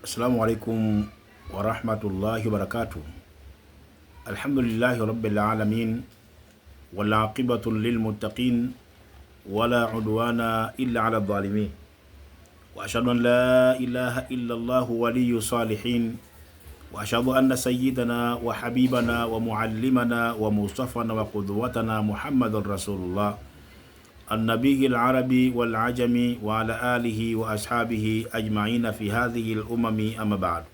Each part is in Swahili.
Assalamu alaikum warahmatullahi wabarakatuh. Alhamdulillahi rabbil alamin wal aqibatu lil muttaqin wala udwana illa ala dhalimin wa ashhadu an la ilaha illa Allah waliyyu salihin wa ashhadu anna sayyidana wa habibana wa muallimana wa mustafana wa qudwatana Muhammadur Rasulullah النبي العربي والعجمي وعلى آله وأصحابه أجمعين في هذه الأمم أما بعد.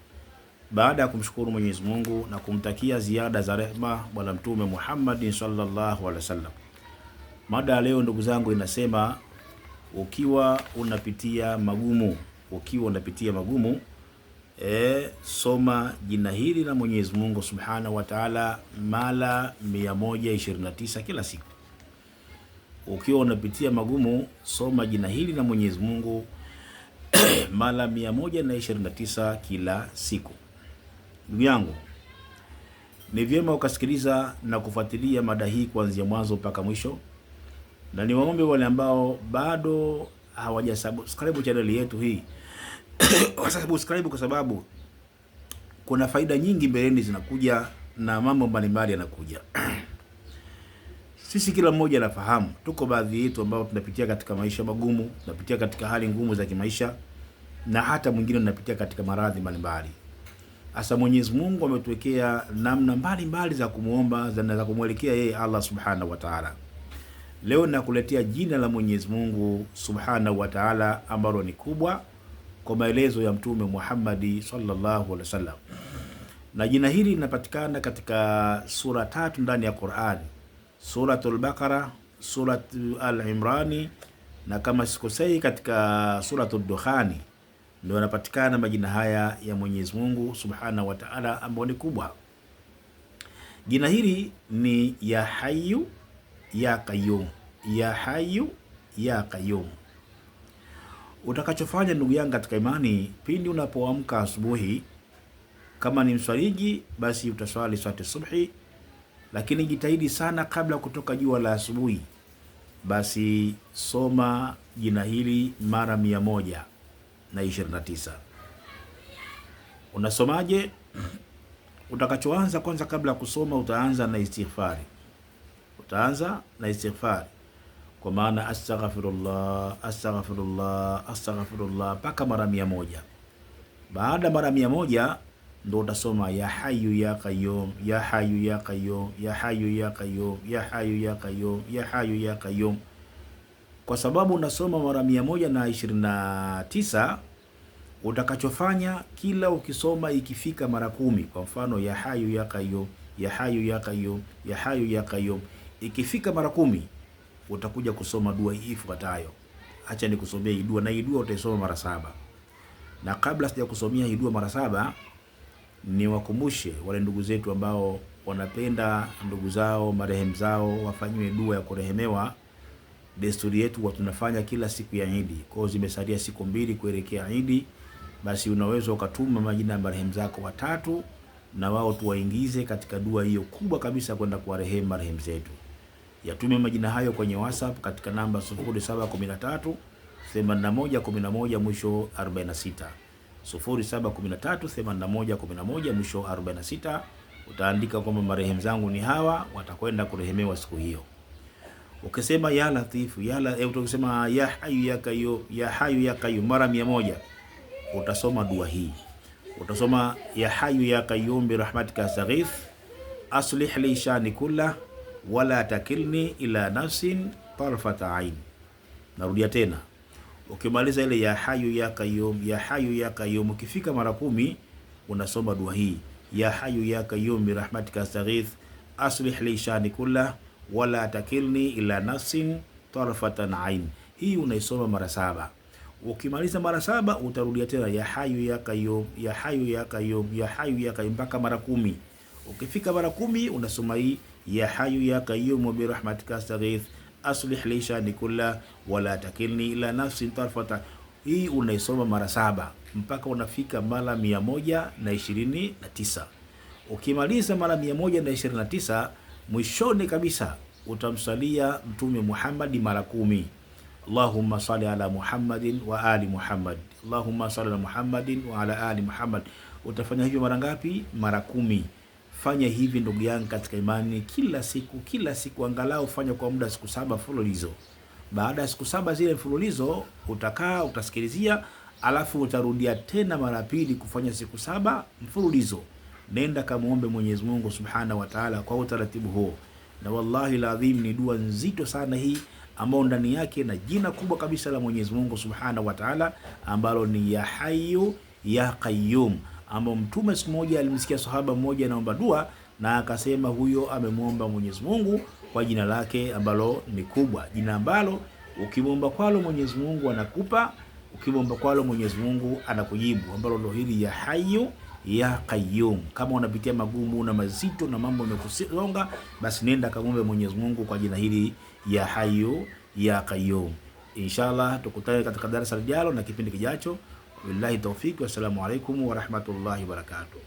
Baada ya kumshukuru Mwenyezi Mungu na kumtakia ziada za rehma Bwana Mtume Muhammad sallallahu alaihi wasallam. Mada ya leo ndugu zangu inasema ukiwa unapitia magumu, soma jina hili la Mwenyezi Mungu Subhanahu wa Ta'ala mara 129 kila siku. Ukiwa unapitia magumu, soma jina hili la Mwenyezi Mungu mara 129 kila siku. Ndugu yangu, ni vyema ukasikiliza na kufuatilia mada hii kuanzia mwanzo mpaka mwisho, na ni waombe wale ambao bado hawajasubscribe channel yetu hii wasubscribe, kwa sababu kuna faida nyingi mbeleni zinakuja na mambo mbalimbali yanakuja. Sisi kila mmoja anafahamu, tuko baadhi yetu ambao tunapitia katika maisha magumu, tunapitia katika hali ngumu za kimaisha, na hata mwingine tunapitia katika maradhi mbalimbali. Asa Mwenyezi Mungu ametuwekea namna mbalimbali za kumuomba na za kumwelekea yeye Allah Subhanahu wa Ta'ala. Leo nakuletea jina la Mwenyezi Mungu Subhanahu wa Ta'ala ambalo ni kubwa kwa maelezo ya Mtume Muhammad sallallahu alaihi wasallam. Na jina hili linapatikana katika sura 3 ndani ya Qur'ani. Suratul Baqara, Suratul Al-Imrani, na kama sikosei katika Suratul Dukhani ndio yanapatikana majina haya ya Mwenyezi Mungu Subhanahu wa Ta'ala ambao ni kubwa. Jina hili ni ya Hayyu ya Qayyum, ya Hayyu ya Qayyum. Utakachofanya ndugu yangu katika imani, pindi unapoamka asubuhi, kama ni mswaliji basi utaswali swala subhi, lakini jitahidi sana kabla kutoka jua la asubuhi, basi soma jina hili mara 129. Unasomaje? Utakachoanza kwanza, kabla kusoma utaanza na istighfari. Kwa maana astaghfirullah, astaghfirullah, astaghfirullah mpaka mara 100. Baada mara 100 ndo utasoma ya Hayyu ya Qayyum, ya Hayyu ya Qayyum, ya Hayyu ya Qayyum, ya Hayyu ya Qayyum, ya Hayyu ya Qayyum. Kwa sababu unasoma mara 129, utakachofanya kila ukisoma ikifika mara 10, kwa mfano ya Hayyu ya Qayyum, ya Hayyu ya Qayyum, ya Hayyu ya Qayyum, ikifika mara 10 utakuja kusoma dua hii ifuatayo. Acha nikusomee hii dua, na hii dua utaisoma mara 7. Na kabla sija kusomea hii dua mara 7, ni wakumbushe wale ndugu zetu ambao wanapenda ndugu zao marehemu zao wafanywe dua ya kurehemewa. Desturi yetu wa tunafanya kila siku ya Eid. Kwa hiyo zimesalia siku 2 kuelekea Eid, basi unaweza ukatuma majina ya marehemu zako watatu, na wao tuwaingize katika dua hiyo kubwa kabisa kwenda kuwarehemu marehemu zetu. Yatume majina hayo kwenye WhatsApp katika namba 0713 8111 mwisho 46. 07138111 mwisho 46. Utaandika kwamba marehemu zangu ni hawa, watakwenda kurehemewa siku hiyo. Ukisema ya Latifu, utasema ya Hayyu ya Qayyum, ya Hayyu ya Qayyum mara 100, utasoma dua hii. Utasoma ya Hayyu ya Qayyum bi rahmatika astaghith, aslih li shani kullah wala takilni ila nafsin tarfata ain. Narudia tena. Ukimaliza ile ya Hayyu ya Qayyum, ya Hayyu ya Qayyum, ukifika mara 10 unasoma dua hii. Ya Hayyu ya Qayyum bi rahmatika astaghith, aslih li shani kullah wala takilni ila nafsin tarfatan ain. Hii unaisoma mara 7. Ukimaliza mara 7 utarudia tena ya Hayyu ya Qayyum, ya Hayyu ya Qayyum, ya Hayyu ya Qayyum mpaka mara 10. Ukifika mara 10 unasoma hii ya Hayyu ya Qayyum bi rahmatika astaghith, aslih li shani kullah wala takilni ila nafsin tarfata. Hii unaisoma mara 7 mpaka unafika mara 129. Ukimaliza mara 129, mwishoni kabisa utamsalia Mtume Muhammad mara 10. Allahumma salli ala Muhammadin wa ali Muhammad, Allahumma salli ala Muhammadin wa ala ali Muhammad. Utafanya hivyo mara ngapi? Mara 10. Fanya hivi ndugu yangu katika imani, kila siku angalau fanya kwa muda siku 7 mfululizo. Baada ya siku 7 zile mfululizo utakaa utasikilizia, alafu utarudia tena mara pili kufanya siku 7 mfululizo. Nenda kamuombe Mwenyezi Mungu Subhanahu wa Ta'ala kwa utaratibu huo, na wallahi ladhim ni dua nzito sana hii, ambao ndani yake na jina kubwa kabisa la Mwenyezi Mungu Subhanahu wa Ta'ala ambalo ni ya Hayyu ya Qayyum, ambao Mtume siku moja alimsikia sahaba mmoja anaomba dua na akasema huyo amemwomba Mwenyezi Mungu kwa jina lake ambalo ni kubwa, jina ambalo ukimwomba kwalo Mwenyezi Mungu anakupa, ukimwomba kwalo Mwenyezi Mungu anakujibu, ambalo ndio hili ya Hayyu ya Qayyum. Kama unapitia magumu na mazito na mambo yamekusonga, basi nenda kamwombe Mwenyezi Mungu kwa jina hili ya Hayyu ya Qayyum. Inshallah tukutane katika darasa lijalo na kipindi kijacho. Billahi tawfik, wassalamu alaikum wa rahmatullahi wa barakatuh.